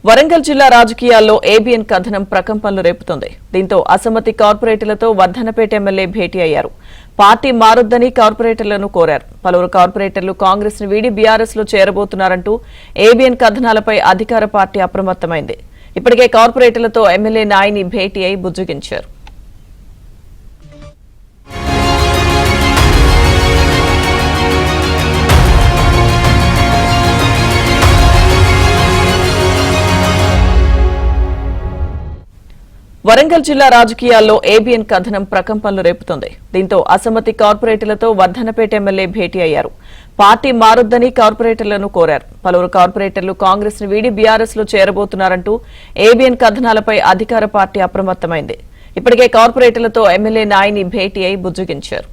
వరంగల్ జిల్లా రాజకీయాల్లో ఏబీఎన్ కథనం ప్రకంపనలు రేపుతోంది. దీంతో అసమ్మతి కార్పొరేటర్లతో వర్ధన్నపేట ఎమ్మెల్యే భేటీ అయ్యారు. పార్టీ మారొద్దని కార్పొరేటర్లను కోరారు. పలువురు కార్పొరేటర్లు కాంగ్రెస్ ను వీడి బీఆర్ఎస్ లో చేరబోతున్నారంటూ ఏబీఎన్ కథనాలపై అధికార పార్టీ అప్రమత్తమైంది. ఇప్పటికే కార్పొరేటర్లతో ఎమ్మెల్యే నాయిని భేటీ అయి బుజ్జగించారు. వరంగల్ జిల్లా రాజకీయాల్లో ఏబీఎన్ కథనం ప్రకంపనలు రేపుతోంది. దీంతో అసమ్మతి కార్పొరేటర్లతో వర్ధన్నపేట ఎమ్మెల్యే భేటీ అయ్యారు. పార్టీ మారొద్దని కార్పొరేటర్లను కోరారు. పలువురు కార్పొరేటర్లు కాంగ్రెస్ ను వీడి బీఆర్ఎస్ లో చేరబోతున్నారంటూ ఏబీఎన్ కథనాలపై అధికార పార్టీ అప్రమత్తమైంది. ఇప్పటికే కార్పొరేటర్లతో ఎమ్మెల్యే నాయిని భేటీ అయి బుజ్జగించారు.